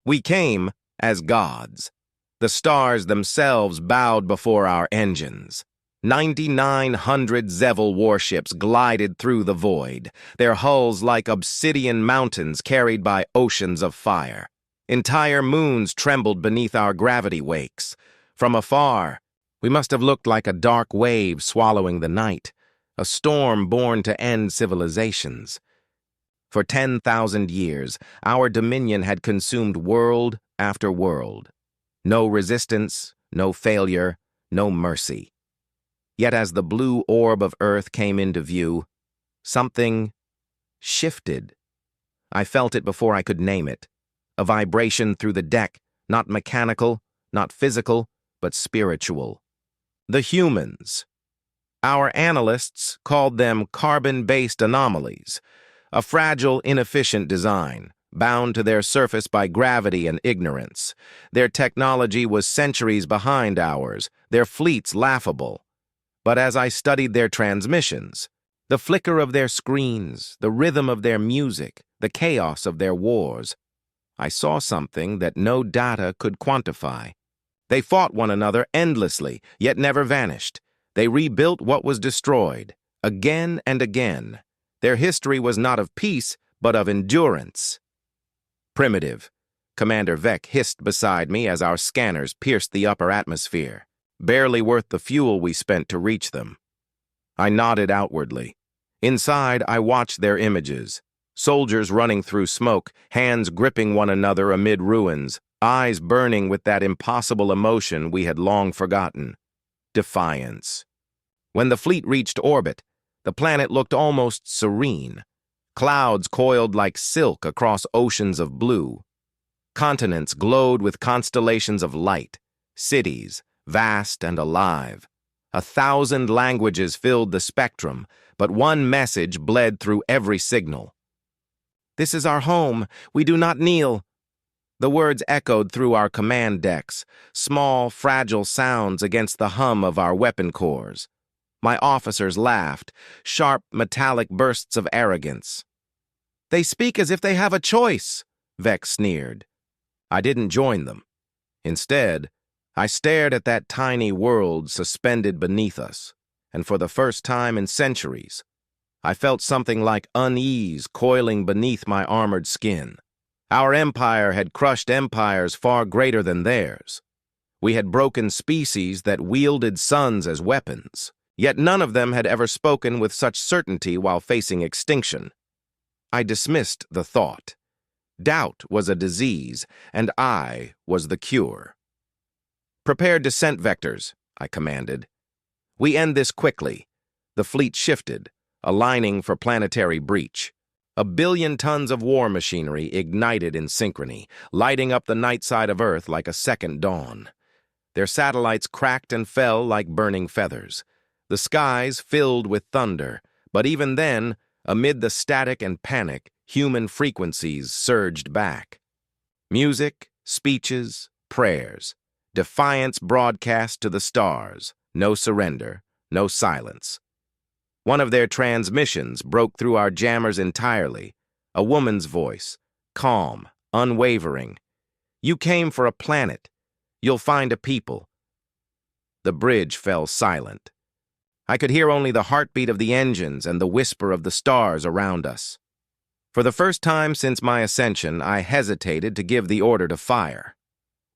We came as gods. The stars themselves bowed before our engines. 9,900 Zeval warships glided through the void, their hulls like obsidian mountains carried by oceans of fire. Entire moons trembled beneath our gravity wakes. From afar, we must have looked like a dark wave swallowing the night, a storm born to end civilizations. For 10,000 years, our dominion had consumed world after world. No resistance, no failure, no mercy. Yet as the blue orb of Earth came into view, something shifted. I felt it before I could name it. A vibration through the deck, not mechanical, not physical, but spiritual. The humans. Our analysts called them carbon-based anomalies, a fragile, inefficient design, bound to their surface by gravity and ignorance. Their technology was centuries behind ours, their fleets laughable. But as I studied their transmissions, the flicker of their screens, the rhythm of their music, the chaos of their wars, I saw something that no data could quantify. They fought one another endlessly, yet never vanished. They rebuilt what was destroyed, again and again. Their history was not of peace, but of endurance. Primitive, Commander Vec hissed beside me as our scanners pierced the upper atmosphere. Barely worth the fuel we spent to reach them. I nodded outwardly. Inside, I watched their images. Soldiers running through smoke, hands gripping one another amid ruins, eyes burning with that impossible emotion we had long forgotten. Defiance. When the fleet reached orbit, the planet looked almost serene. Clouds coiled like silk across oceans of blue. Continents glowed with constellations of light. Cities, vast and alive. 1,000 languages filled the spectrum, but one message bled through every signal. "This is our home. We do not kneel." The words echoed through our command decks, small, fragile sounds against the hum of our weapon cores. My officers laughed, sharp, metallic bursts of arrogance. "They speak as if they have a choice," Vec sneered. I didn't join them. Instead, I stared at that tiny world suspended beneath us, and for the first time in centuries, I felt something like unease coiling beneath my armored skin. Our empire had crushed empires far greater than theirs. We had broken species that wielded suns as weapons, yet none of them had ever spoken with such certainty while facing extinction. I dismissed the thought. Doubt was a disease, and I was the cure. "Prepare descent vectors," I commanded. "We end this quickly." The fleet shifted, aligning for planetary breach. 1 billion tons of war machinery ignited in synchrony, lighting up the night side of Earth like a second dawn. Their satellites cracked and fell like burning feathers. The skies filled with thunder, but even then, amid the static and panic, human frequencies surged back. Music, speeches, prayers. Defiance broadcast to the stars. No surrender, no silence. One of their transmissions broke through our jammers entirely. A woman's voice, calm, unwavering. "You came for a planet. You'll find a people." The bridge fell silent. I could hear only the heartbeat of the engines and the whisper of the stars around us. For the first time since my ascension, I hesitated to give the order to fire.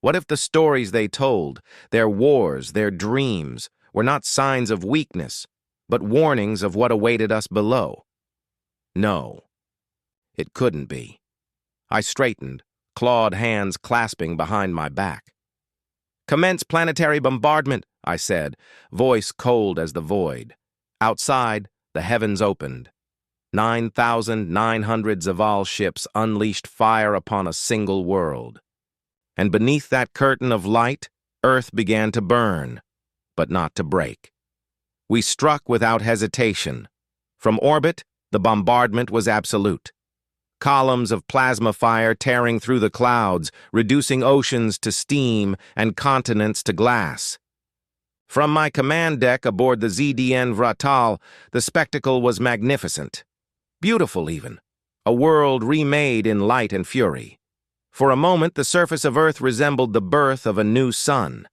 What if the stories they told, their wars, their dreams, were not signs of weakness, but warnings of what awaited us below? No, it couldn't be. I straightened, clawed hands clasping behind my back. "Commence planetary bombardment," I said, voice cold as the void. Outside, the heavens opened. 9,900 Zeval ships unleashed fire upon a single world. And beneath that curtain of light, Earth began to burn, but not to break. We struck without hesitation. From orbit, the bombardment was absolute. Columns of plasma fire tearing through the clouds, reducing oceans to steam and continents to glass. From my command deck aboard the ZDN Vratal, the spectacle was magnificent. Beautiful even. A world remade in light and fury. For a moment, the surface of Earth resembled the birth of a new sun.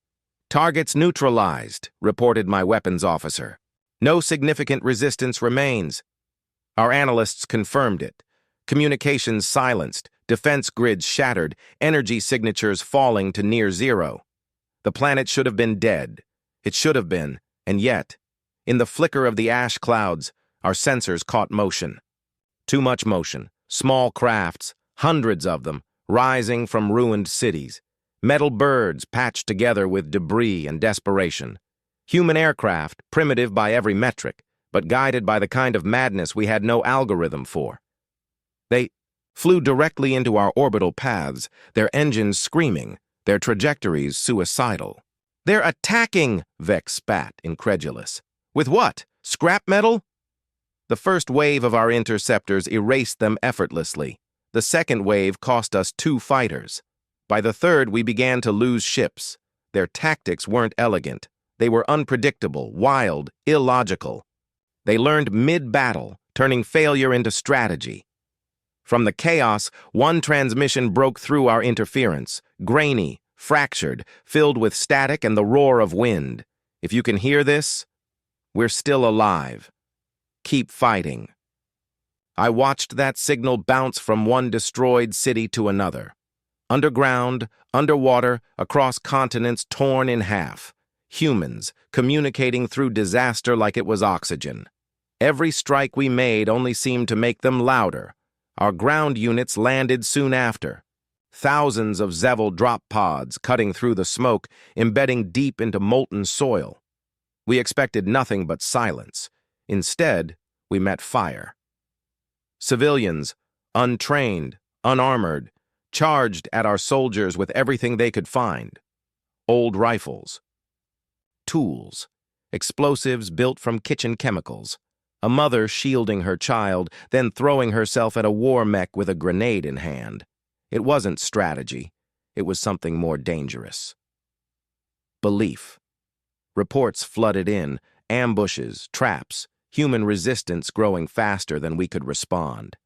"Targets neutralized," reported my weapons officer. "No significant resistance remains." Our analysts confirmed it. Communications silenced, defense grids shattered, energy signatures falling to near zero. The planet should have been dead. It should have been, and yet, in the flicker of the ash clouds, our sensors caught motion. Too much motion. Small crafts, hundreds of them, rising from ruined cities. Metal birds patched together with debris and desperation. Human aircraft, primitive by every metric, but guided by the kind of madness we had no algorithm for. They flew directly into our orbital paths, their engines screaming, their trajectories suicidal. "They're attacking!" Vex spat, incredulous. "With what? Scrap metal?" The first wave of our interceptors erased them effortlessly. The second wave cost us 2 fighters. By the third, we began to lose ships. Their tactics weren't elegant. They were unpredictable, wild, illogical. They learned mid-battle, turning failure into strategy. From the chaos, one transmission broke through our interference, grainy, fractured, filled with static and the roar of wind. "If you can hear this, we're still alive. Keep fighting." I watched that signal bounce from one destroyed city to another. Underground, underwater, across continents torn in half. Humans communicating through disaster like it was oxygen. Every strike we made only seemed to make them louder. Our ground units landed soon after. Thousands of Zeval drop pods cutting through the smoke, embedding deep into molten soil. We expected nothing but silence. Instead, we met fire. Civilians, untrained, unarmored, charged at our soldiers with everything they could find. Old rifles. Tools. Explosives built from kitchen chemicals. A mother shielding her child, then throwing herself at a war mech with a grenade in hand. It wasn't strategy. It was something more dangerous. Belief. Reports flooded in, ambushes, traps, human resistance growing faster than we could respond.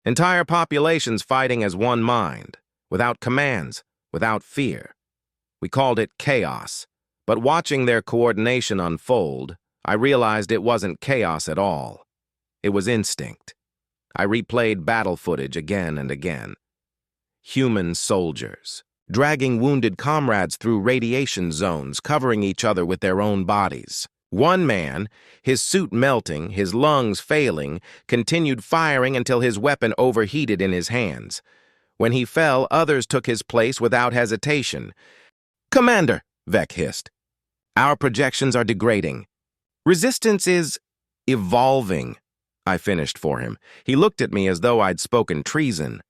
Entire populations fighting as one mind, without commands, without fear. We called it chaos, but watching their coordination unfold, I realized it wasn't chaos at all. It was instinct. I replayed battle footage again and again. Human soldiers, dragging wounded comrades through radiation zones, covering each other with their own bodies. One man, his suit melting, his lungs failing, continued firing until his weapon overheated in his hands. When he fell, others took his place without hesitation. "Commander," Vec hissed, "our projections are degrading. Resistance is evolving," I finished for him. He looked at me as though I'd spoken treason.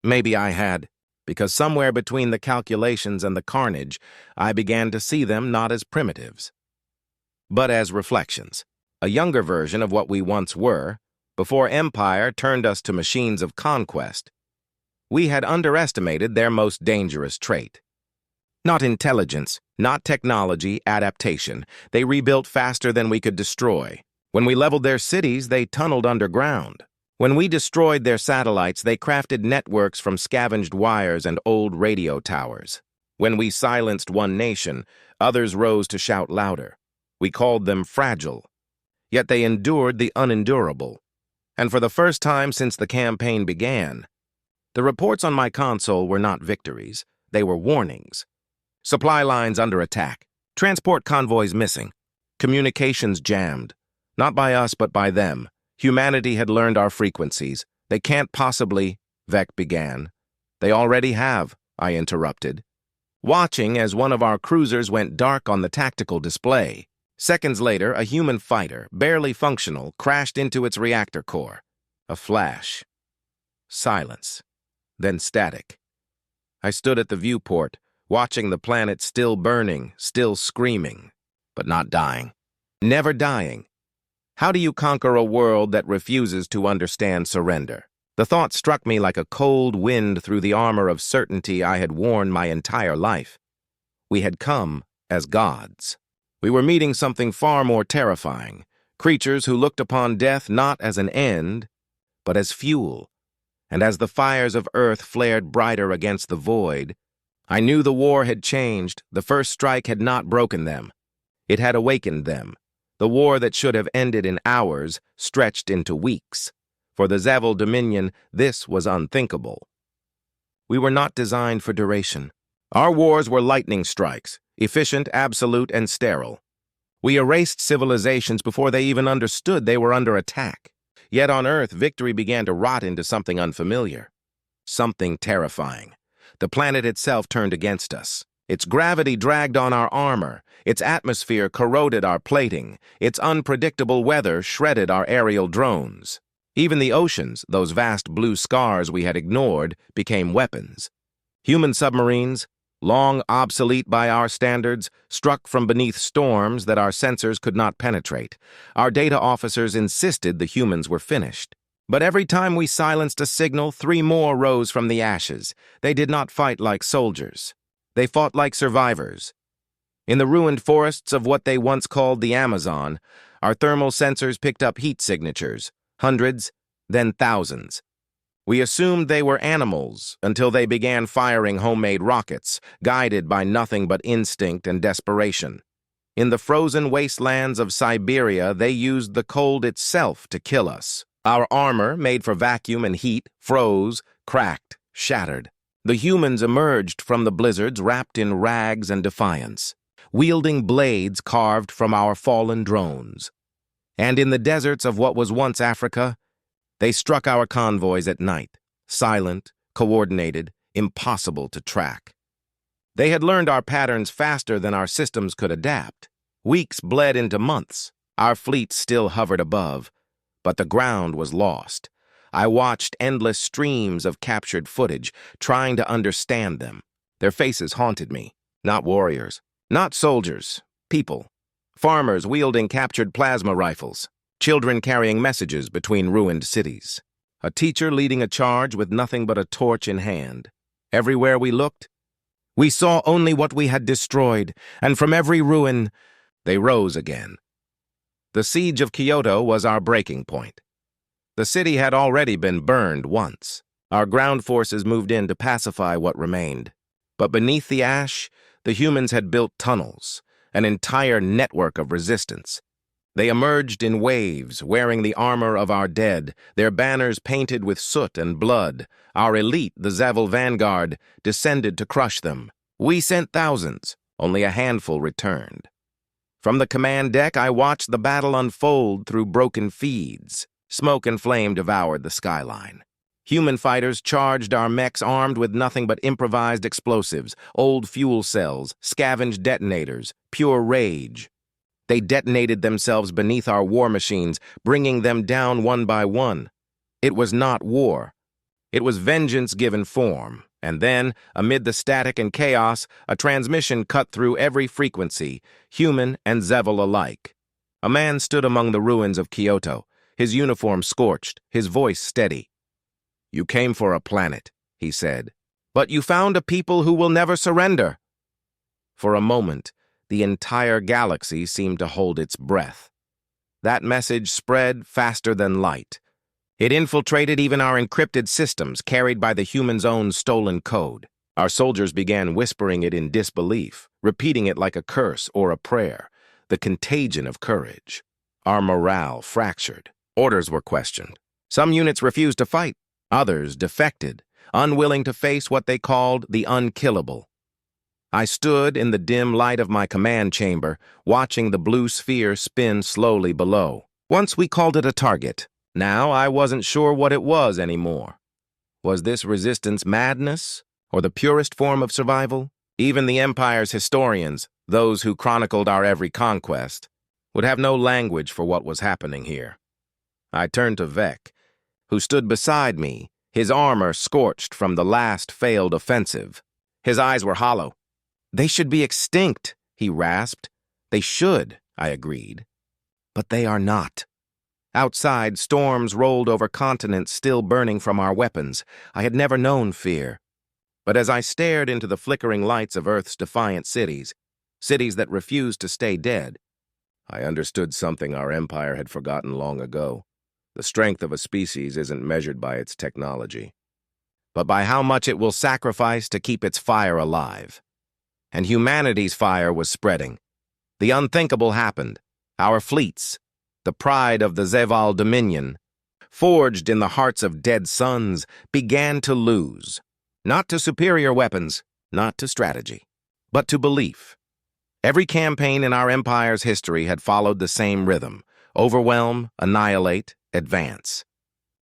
Maybe I had, because somewhere between the calculations and the carnage, I began to see them not as primitives, but as reflections, a younger version of what we once were, before Empire turned us to machines of conquest. We had underestimated their most dangerous trait. Not intelligence, not technology, adaptation. They rebuilt faster than we could destroy. When we leveled their cities, they tunneled underground. When we destroyed their satellites, they crafted networks from scavenged wires and old radio towers. When we silenced one nation, others rose to shout louder. We called them fragile. Yet they endured the unendurable. And for the first time since the campaign began, the reports on my console were not victories. They were warnings. Supply lines under attack. Transport convoys missing. Communications jammed. Not by us, but by them. Humanity had learned our frequencies. They can't possibly, Vec began. They already have, I interrupted, watching as one of our cruisers went dark on the tactical display. Seconds later, a human fighter, barely functional, crashed into its reactor core. A flash. Silence. Then static. I stood at the viewport, watching the planet still burning, still screaming, but not dying. Never dying. How do you conquer a world that refuses to understand surrender? The thought struck me like a cold wind through the armor of certainty I had worn my entire life. We had come as gods. We were meeting something far more terrifying, creatures who looked upon death not as an end, but as fuel. And as the fires of Earth flared brighter against the void, I knew the war had changed. The first strike had not broken them. It had awakened them. The war that should have ended in hours stretched into weeks. For the Zeval Dominion, this was unthinkable. We were not designed for duration. Our wars were lightning strikes, efficient, absolute, and sterile. We erased civilizations before they even understood they were under attack. Yet on Earth, victory began to rot into something unfamiliar, something terrifying. The planet itself turned against us. Its gravity dragged on our armor. Its atmosphere corroded our plating. Its unpredictable weather shredded our aerial drones. Even the oceans, those vast blue scars we had ignored, became weapons. Human submarines, long obsolete by our standards, struck from beneath storms that our sensors could not penetrate. Our data officers insisted the humans were finished. But every time we silenced a signal, 3 more rose from the ashes. They did not fight like soldiers. They fought like survivors. In the ruined forests of what they once called the Amazon, our thermal sensors picked up heat signatures, hundreds, then thousands. We assumed they were animals until they began firing homemade rockets, guided by nothing but instinct and desperation. In the frozen wastelands of Siberia, they used the cold itself to kill us. Our armor, made for vacuum and heat, froze, cracked, shattered. The humans emerged from the blizzards wrapped in rags and defiance, wielding blades carved from our fallen drones. And in the deserts of what was once Africa, they struck our convoys at night, silent, coordinated, impossible to track. They had learned our patterns faster than our systems could adapt. Weeks bled into months. Our fleet still hovered above, but the ground was lost. I watched endless streams of captured footage, trying to understand them. Their faces haunted me. Not warriors, not soldiers, people. Farmers wielding captured plasma rifles. Children carrying messages between ruined cities. A teacher leading a charge with nothing but a torch in hand. Everywhere we looked, we saw only what we had destroyed, and from every ruin, they rose again. The siege of Kyoto was our breaking point. The city had already been burned once. Our ground forces moved in to pacify what remained. But beneath the ash, the humans had built tunnels, an entire network of resistance. They emerged in waves, wearing the armor of our dead, their banners painted with soot and blood. Our elite, the Zeval vanguard, descended to crush them. We sent thousands. Only a handful returned. From the command deck, I watched the battle unfold through broken feeds. Smoke and flame devoured the skyline. Human fighters charged our mechs armed with nothing but improvised explosives, old fuel cells, scavenged detonators, pure rage. They detonated themselves beneath our war machines, bringing them down one by one. It was not war. It was vengeance given form. And then, amid the static and chaos, a transmission cut through every frequency, human and Zeval alike. A man stood among the ruins of Kyoto, his uniform scorched, his voice steady. "You came for a planet," he said, "but you found a people who will never surrender." For a moment, the entire galaxy seemed to hold its breath. That message spread faster than light. It infiltrated even our encrypted systems, carried by the humans' own stolen code. Our soldiers began whispering it in disbelief, repeating it like a curse or a prayer, the contagion of courage. Our morale fractured. Orders were questioned. Some units refused to fight. Others defected, unwilling to face what they called the unkillable. I stood in the dim light of my command chamber, watching the blue sphere spin slowly below. Once we called it a target. Now I wasn't sure what it was anymore. Was this resistance madness, or the purest form of survival? Even the Empire's historians, those who chronicled our every conquest, would have no language for what was happening here. I turned to Vec, who stood beside me, his armor scorched from the last failed offensive. His eyes were hollow. "They should be extinct," he rasped. "They should," I agreed. "But they are not." Outside, storms rolled over continents still burning from our weapons. I had never known fear. But as I stared into the flickering lights of Earth's defiant cities, cities that refused to stay dead, I understood something our empire had forgotten long ago. The strength of a species isn't measured by its technology, but by how much it will sacrifice to keep its fire alive. And humanity's fire was spreading. The unthinkable happened. Our fleets, the pride of the Zeval dominion, forged in the hearts of dead suns, began to lose. Not to superior weapons, not to strategy, but to belief. Every campaign in our empire's history had followed the same rhythm: overwhelm, annihilate, advance.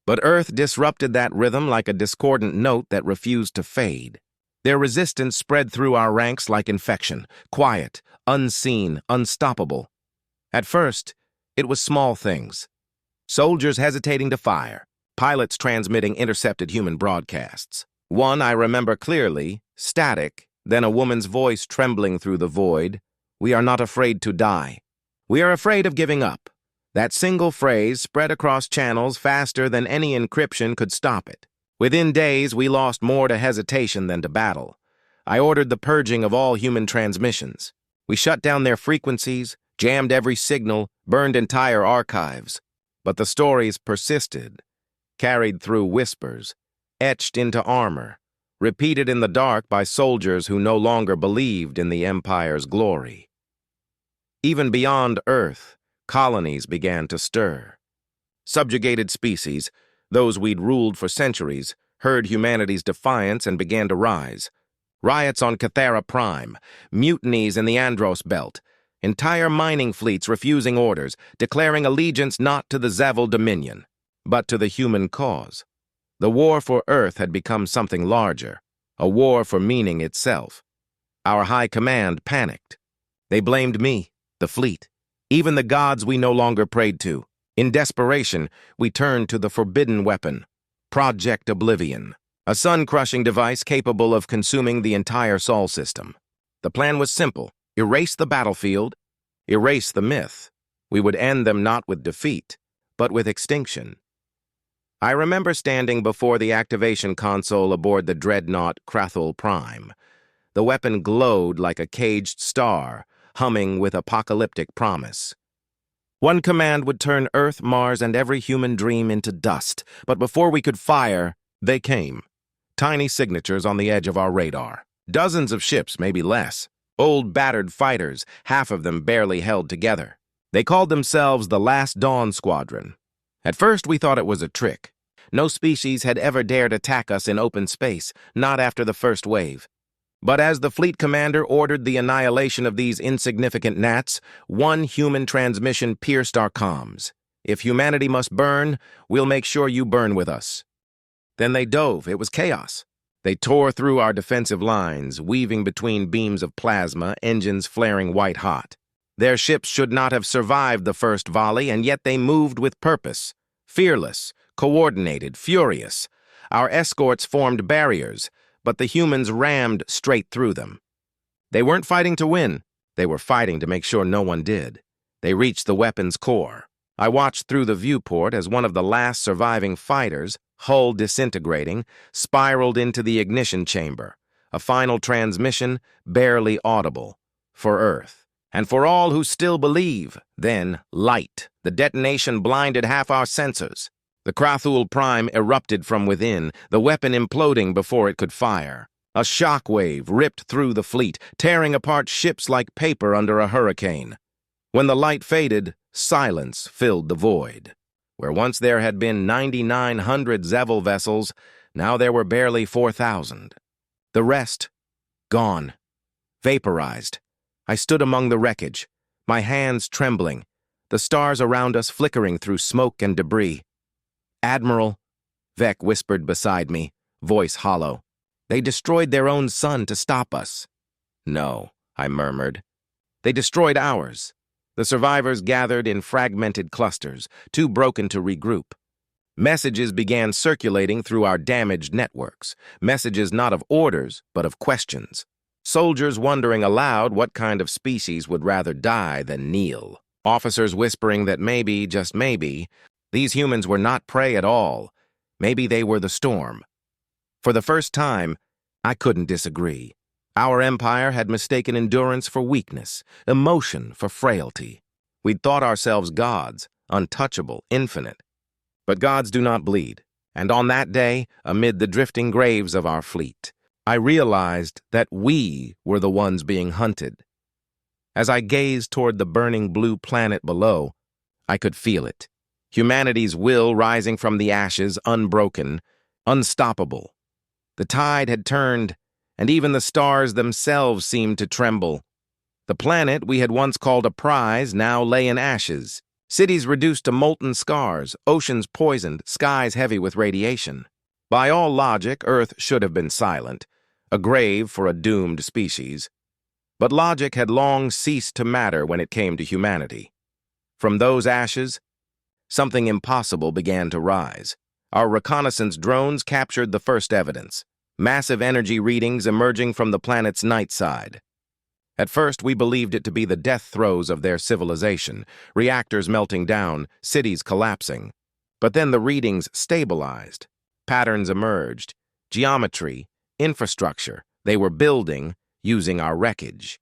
But Earth disrupted that rhythm like a discordant note that refused to fade. Their resistance spread through our ranks like infection, quiet, unseen, unstoppable. At first, it was small things. Soldiers hesitating to fire, pilots transmitting intercepted human broadcasts. One I remember clearly, static, then a woman's voice trembling through the void. "We are not afraid to die. We are afraid of giving up." That single phrase spread across channels faster than any encryption could stop it. Within days, we lost more to hesitation than to battle. I ordered the purging of all human transmissions. We shut down their frequencies, jammed every signal, burned entire archives. But the stories persisted, carried through whispers, etched into armor, repeated in the dark by soldiers who no longer believed in the Empire's glory. Even beyond Earth, colonies began to stir. Subjugated species, those we'd ruled for centuries, heard humanity's defiance and began to rise. Riots on Cathara Prime, mutinies in the Andros Belt, entire mining fleets refusing orders, declaring allegiance not to the Zeval dominion, but to the human cause. The war for Earth had become something larger, a war for meaning itself. Our high command panicked. They blamed me, the fleet, even the gods we no longer prayed to. In desperation, we turned to the forbidden weapon, Project Oblivion, a sun-crushing device capable of consuming the entire Sol system. The plan was simple: erase the battlefield, erase the myth. We would end them not with defeat, but with extinction. I remember standing before the activation console aboard the dreadnought Kareth Prime. The weapon glowed like a caged star, humming with apocalyptic promise. One command would turn Earth, Mars, and every human dream into dust, but before we could fire, they came. Tiny signatures on the edge of our radar. Dozens of ships, maybe less. Old battered fighters, half of them barely held together. They called themselves the Last Dawn Squadron. At first we thought it was a trick. No species had ever dared attack us in open space, not after the first wave. But as the fleet commander ordered the annihilation of these insignificant gnats, one human transmission pierced our comms. "If humanity must burn, we'll make sure you burn with us." Then they dove. It was chaos. They tore through our defensive lines, weaving between beams of plasma, engines flaring white-hot. Their ships should not have survived the first volley, and yet they moved with purpose. Fearless, coordinated, furious. Our escorts formed barriers, but the humans rammed straight through them. They weren't fighting to win. They were fighting to make sure no one did. They reached the weapon's core. I watched through the viewport as one of the last surviving fighters, hull disintegrating, spiraled into the ignition chamber, a final transmission barely audible, for Earth. And for all who still believe, then light. The detonation blinded half our sensors. The Kareth Prime erupted from within, the weapon imploding before it could fire. A shockwave ripped through the fleet, tearing apart ships like paper under a hurricane. When the light faded, silence filled the void. Where once there had been 9,900 Zeval vessels, now there were barely 4,000. The rest, gone, vaporized. I stood among the wreckage, my hands trembling, the stars around us flickering through smoke and debris. "Admiral," Vec whispered beside me, voice hollow. "They destroyed their own sun to stop us." "No," I murmured. "They destroyed ours." The survivors gathered in fragmented clusters, too broken to regroup. Messages began circulating through our damaged networks, messages not of orders, but of questions. Soldiers wondering aloud what kind of species would rather die than kneel. Officers whispering that maybe, just maybe, these humans were not prey at all. Maybe they were the storm. For the first time, I couldn't disagree. Our empire had mistaken endurance for weakness, emotion for frailty. We'd thought ourselves gods, untouchable, infinite. But gods do not bleed, and on that day, amid the drifting graves of our fleet, I realized that we were the ones being hunted. As I gazed toward the burning blue planet below, I could feel it. Humanity's will rising from the ashes, unbroken, unstoppable. The tide had turned, and even the stars themselves seemed to tremble. The planet we had once called a prize now lay in ashes. Cities reduced to molten scars, oceans poisoned, skies heavy with radiation. By all logic, Earth should have been silent, a grave for a doomed species. But logic had long ceased to matter when it came to humanity. From those ashes, something impossible began to rise. Our reconnaissance drones captured the first evidence, massive energy readings emerging from the planet's night side. At first, we believed it to be the death throes of their civilization, reactors melting down, cities collapsing. But then the readings stabilized. Patterns emerged. Geometry, infrastructure, they were building using our wreckage.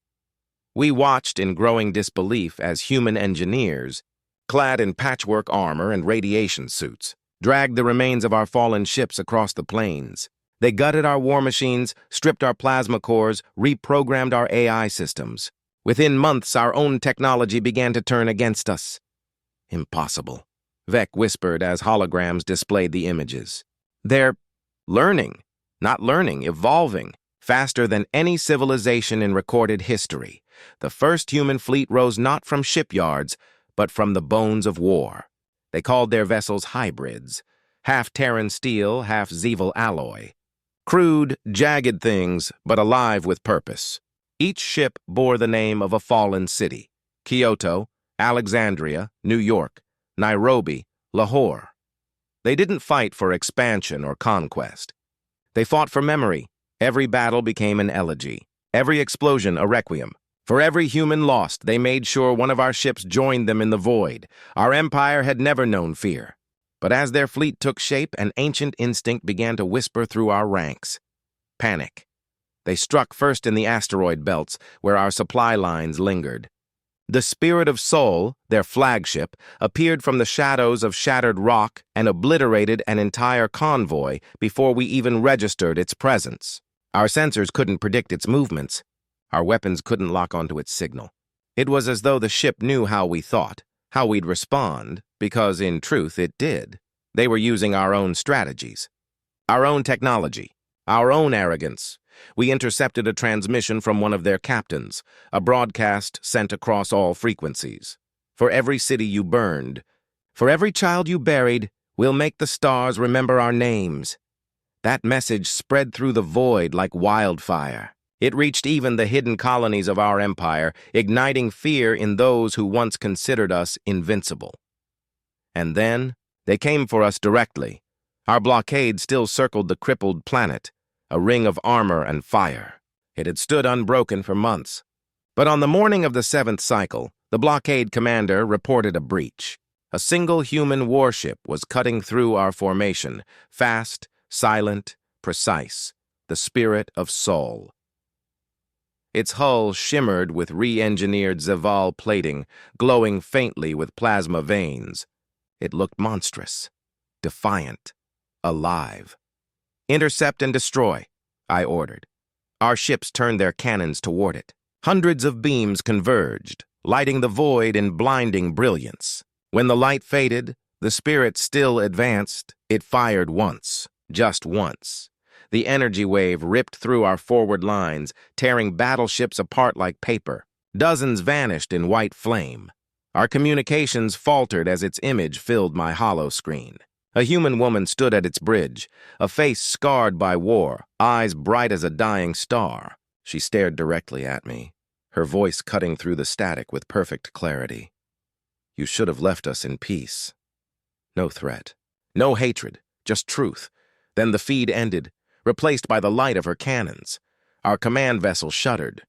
We watched in growing disbelief as human engineers, clad in patchwork armor and radiation suits, dragged the remains of our fallen ships across the plains. They gutted our war machines, stripped our plasma cores, reprogrammed our AI systems. Within months, our own technology began to turn against us. Impossible, Vec whispered as holograms displayed the images. They're learning, not learning, evolving, faster than any civilization in recorded history. The first human fleet rose not from shipyards, but from the bones of war. They called their vessels hybrids, half Terran steel, half Zeval alloy. Crude, jagged things, but alive with purpose. Each ship bore the name of a fallen city: Kyoto, Alexandria, New York, Nairobi, Lahore. They didn't fight for expansion or conquest. They fought for memory. Every battle became an elegy, every explosion a requiem. For every human lost, they made sure one of our ships joined them in the void. Our empire had never known fear. But as their fleet took shape, an ancient instinct began to whisper through our ranks. Panic. They struck first in the asteroid belts, where our supply lines lingered. The Spirit of Sol, their flagship, appeared from the shadows of shattered rock and obliterated an entire convoy before we even registered its presence. Our sensors couldn't predict its movements. Our weapons couldn't lock onto its signal. It was as though the ship knew how we thought, how we'd respond, because in truth it did. They were using our own strategies, our own technology, our own arrogance. We intercepted a transmission from one of their captains, a broadcast sent across all frequencies. For every city you burned, for every child you buried, we'll make the stars remember our names. That message spread through the void like wildfire. It reached even the hidden colonies of our empire, igniting fear in those who once considered us invincible. And then, they came for us directly. Our blockade still circled the crippled planet, a ring of armor and fire. It had stood unbroken for months. But on the morning of the 7th cycle, the blockade commander reported a breach. A single human warship was cutting through our formation, fast, silent, precise, the Spirit of Sol. Its hull shimmered with re-engineered Zeval plating, glowing faintly with plasma veins. It looked monstrous, defiant, alive. "Intercept and destroy," I ordered. Our ships turned their cannons toward it. Hundreds of beams converged, lighting the void in blinding brilliance. When the light faded, the Spirit still advanced. It fired once, just once. The energy wave ripped through our forward lines, tearing battleships apart like paper. Dozens vanished in white flame. Our communications faltered as its image filled my hollow screen. A human woman stood at its bridge, a face scarred by war, eyes bright as a dying star. She stared directly at me, her voice cutting through the static with perfect clarity. "You should have left us in peace." No threat, no hatred, just truth. Then the feed ended, replaced by the light of her cannons. Our command vessel shuddered.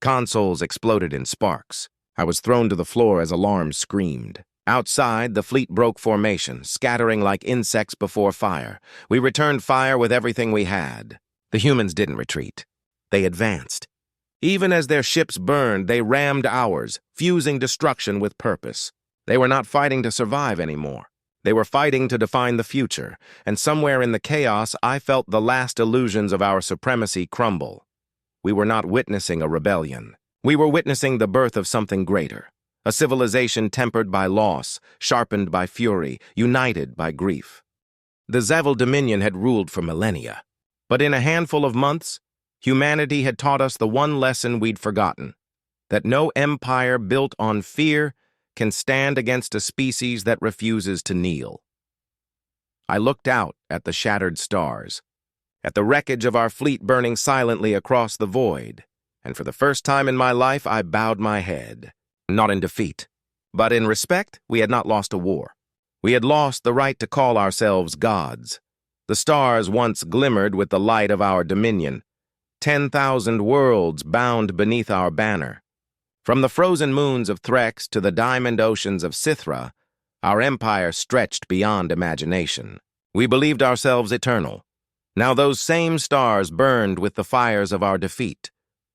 Consoles exploded in sparks. I was thrown to the floor as alarms screamed. Outside, the fleet broke formation, scattering like insects before fire. We returned fire with everything we had. The humans didn't retreat. They advanced. Even as their ships burned, they rammed ours, fusing destruction with purpose. They were not fighting to survive anymore. They were fighting to define the future, and somewhere in the chaos I felt the last illusions of our supremacy crumble. We were not witnessing a rebellion. We were witnessing the birth of something greater, a civilization tempered by loss, sharpened by fury, united by grief. The Zeval dominion had ruled for millennia, but in a handful of months, humanity had taught us the one lesson we'd forgotten, that no empire built on fear can stand against a species that refuses to kneel. I looked out at the shattered stars, at the wreckage of our fleet burning silently across the void, and for the first time in my life I bowed my head, not in defeat, but in respect. We had not lost a war. We had lost the right to call ourselves gods. The stars once glimmered with the light of our dominion, 10,000 worlds bound beneath our banner. From the frozen moons of Threx to the diamond oceans of Sithra, our empire stretched beyond imagination. We believed ourselves eternal. Now those same stars burned with the fires of our defeat.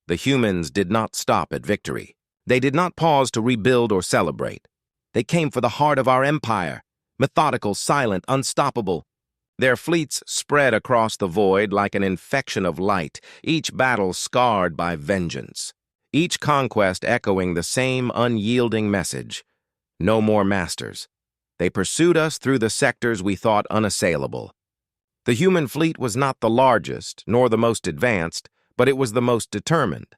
The humans did not stop at victory. They did not pause to rebuild or celebrate. They came for the heart of our empire, methodical, silent, unstoppable. Their fleets spread across the void like an infection of light, each battle scarred by vengeance. Each conquest echoing the same unyielding message: no more masters. They pursued us through the sectors we thought unassailable. The human fleet was not the largest, nor the most advanced, but it was the most determined.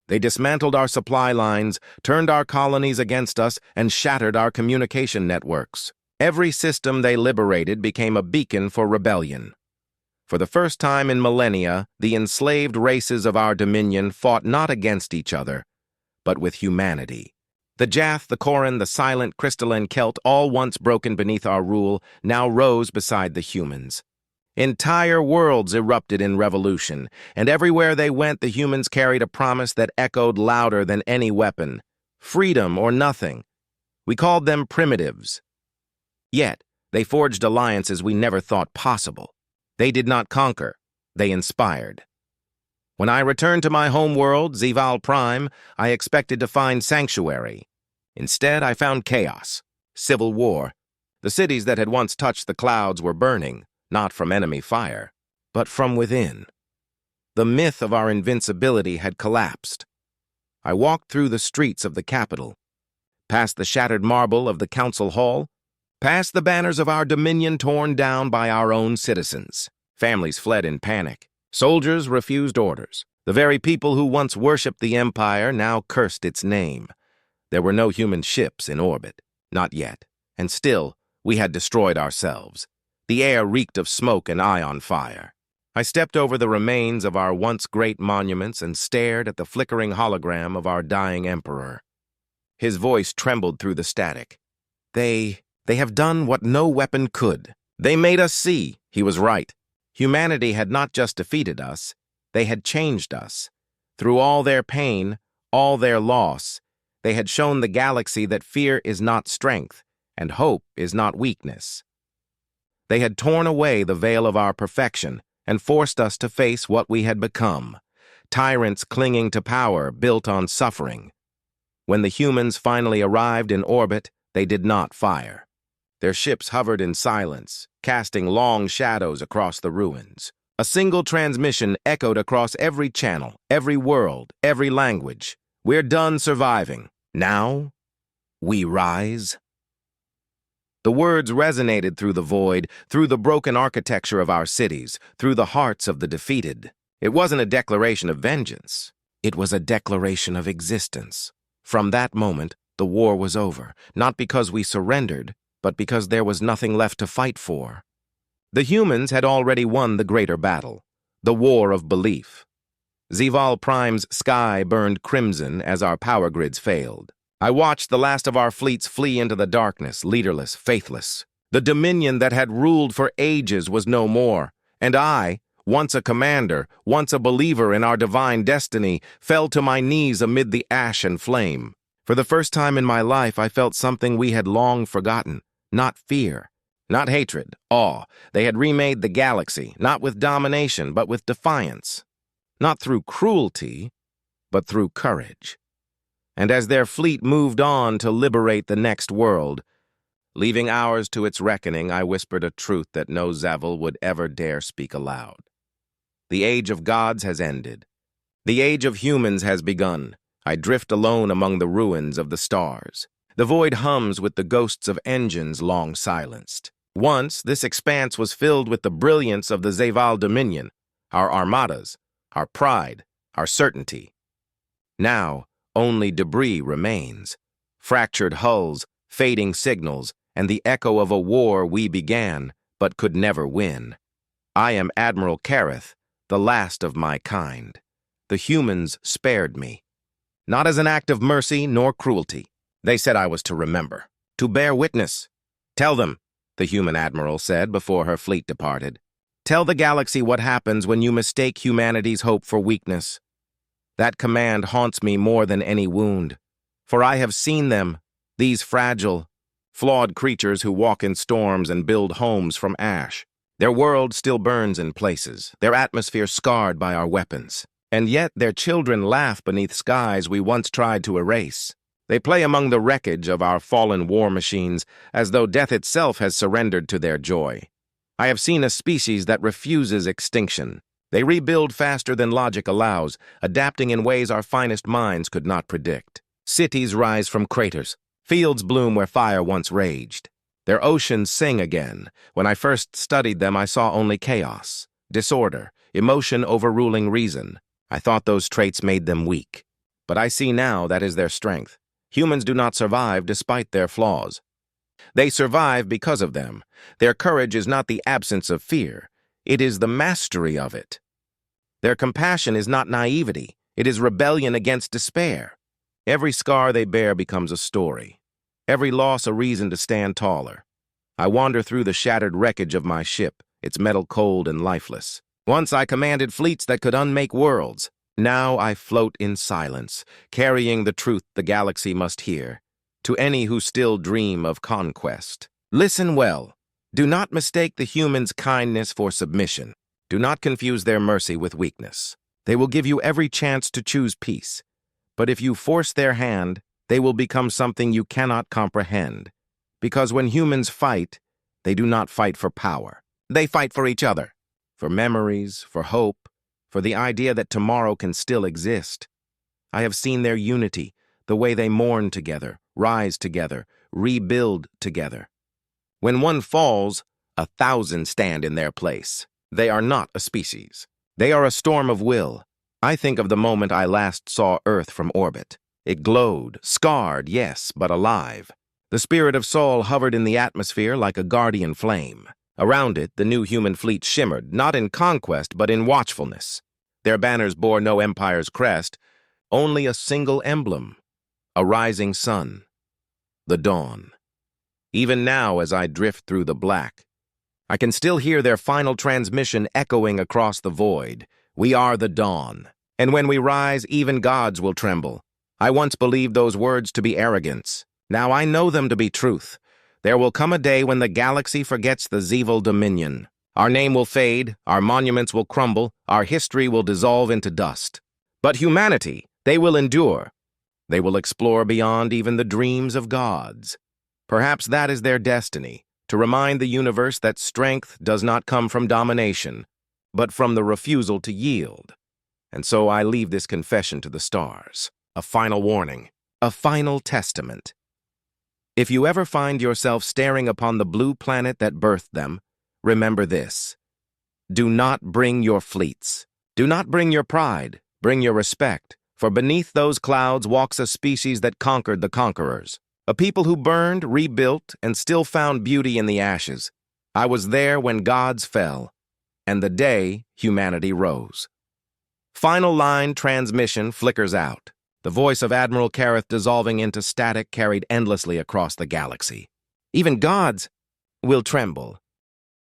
They dismantled our supply lines, turned our colonies against us, and shattered our communication networks. Every system they liberated became a beacon for rebellion. For the first time in millennia, the enslaved races of our dominion fought not against each other, but with humanity. The Jath, the Koran, the silent crystalline Celt, all once broken beneath our rule, now rose beside the humans. Entire worlds erupted in revolution, and everywhere they went the humans carried a promise that echoed louder than any weapon: freedom or nothing. We called them primitives. Yet, they forged alliances we never thought possible. They did not conquer, they inspired. When I returned to my home world, Zeval Prime, I expected to find sanctuary. Instead, I found chaos, civil war. The cities that had once touched the clouds were burning, not from enemy fire, but from within. The myth of our invincibility had collapsed. I walked through the streets of the capital, past the shattered marble of the council hall, past the banners of our dominion torn down by our own citizens. Families fled in panic. Soldiers refused orders. The very people who once worshipped the empire now cursed its name. There were no human ships in orbit. Not yet. And still, we had destroyed ourselves. The air reeked of smoke and ion fire. I stepped over the remains of our once great monuments and stared at the flickering hologram of our dying emperor. His voice trembled through the static. They have done what no weapon could. They made us see. He was right. Humanity had not just defeated us, they had changed us. Through all their pain, all their loss, they had shown the galaxy that fear is not strength, and hope is not weakness. They had torn away the veil of our perfection and forced us to face what we had become, tyrants clinging to power built on suffering. When the humans finally arrived in orbit, they did not fire. Their ships hovered in silence, casting long shadows across the ruins. A single transmission echoed across every channel, every world, every language. We're done surviving. Now, we rise. The words resonated through the void, through the broken architecture of our cities, through the hearts of the defeated. It wasn't a declaration of vengeance. It was a declaration of existence. From that moment, the war was over, not because we surrendered, but because there was nothing left to fight for. The humans had already won the greater battle, the war of belief. Zeval Prime's sky burned crimson as our power grids failed. I watched the last of our fleets flee into the darkness, leaderless, faithless. The dominion that had ruled for ages was no more, and I, once a commander, once a believer in our divine destiny, fell to my knees amid the ash and flame. For the first time in my life, I felt something we had long forgotten. Not fear, not hatred, awe. They had remade the galaxy, not with domination, but with defiance. Not through cruelty, but through courage. And as their fleet moved on to liberate the next world, Leaving ours to its reckoning, I whispered a truth that no Zeval would ever dare speak aloud. The age of gods has ended. The age of humans has begun. I drift alone among the ruins of the stars. The void hums with the ghosts of engines long silenced. Once, this expanse was filled with the brilliance of the Zeval dominion, our armadas, our pride, our certainty. Now, only debris remains. Fractured hulls, fading signals, and the echo of a war we began, but could never win. I am Admiral Kareth, the last of my kind. The humans spared me. Not as an act of mercy nor cruelty. They said I was to remember, to bear witness. Tell them, the human admiral said before her fleet departed. Tell the galaxy what happens when you mistake humanity's hope for weakness. That command haunts me more than any wound, for I have seen them, these fragile, flawed creatures who walk in storms and build homes from ash. Their world still burns in places, their atmosphere scarred by our weapons. And yet their children laugh beneath skies we once tried to erase. They play among the wreckage of our fallen war machines as though death itself has surrendered to their joy. I have seen a species that refuses extinction. They rebuild faster than logic allows, adapting in ways our finest minds could not predict. Cities rise from craters. Fields bloom where fire once raged. Their oceans sing again. When I first studied them, I saw only chaos, disorder, emotion overruling reason. I thought those traits made them weak. But I see now that is their strength. Humans do not survive despite their flaws. They survive because of them. Their courage is not the absence of fear. It is the mastery of it. Their compassion is not naivety. It is rebellion against despair. Every scar they bear becomes a story. Every loss a reason to stand taller. I wander through the shattered wreckage of my ship, its metal cold and lifeless. Once I commanded fleets that could unmake worlds. Now I float in silence, carrying the truth the galaxy must hear. To any who still dream of conquest, listen well. Do not mistake the humans' kindness for submission. Do not confuse their mercy with weakness. They will give you every chance to choose peace. But if you force their hand, they will become something you cannot comprehend. Because when humans fight, they do not fight for power. They fight for each other. For memories, for hope, for the idea that tomorrow can still exist. I have seen their unity, the way they mourn together, rise together, rebuild together. When one falls, 1,000 stand in their place. They are not a species. They are a storm of will. I think of the moment I last saw Earth from orbit. It glowed, scarred, yes, but alive. The spirit of Sol hovered in the atmosphere like a guardian flame. Around it, the new human fleet shimmered, not in conquest, but in watchfulness. Their banners bore no empire's crest, only a single emblem, a rising sun, the dawn. Even now, as I drift through the black, I can still hear their final transmission echoing across the void. We are the dawn, and when we rise, even gods will tremble. I once believed those words to be arrogance. Now I know them to be truth. There will come a day when the galaxy forgets the Zeval dominion. Our name will fade, our monuments will crumble, our history will dissolve into dust. But humanity, they will endure. They will explore beyond even the dreams of gods. Perhaps that is their destiny, to remind the universe that strength does not come from domination, but from the refusal to yield. And so I leave this confession to the stars, a final warning, a final testament. If you ever find yourself staring upon the blue planet that birthed them, remember this. Do not bring your fleets. Do not bring your pride. Bring your respect. For beneath those clouds walks a species that conquered the conquerors. A people who burned, rebuilt, and still found beauty in the ashes. I was there when gods fell, and the day humanity rose. Final line transmission flickers out. The voice of Admiral Kareth dissolving into static carried endlessly across the galaxy. Even gods will tremble.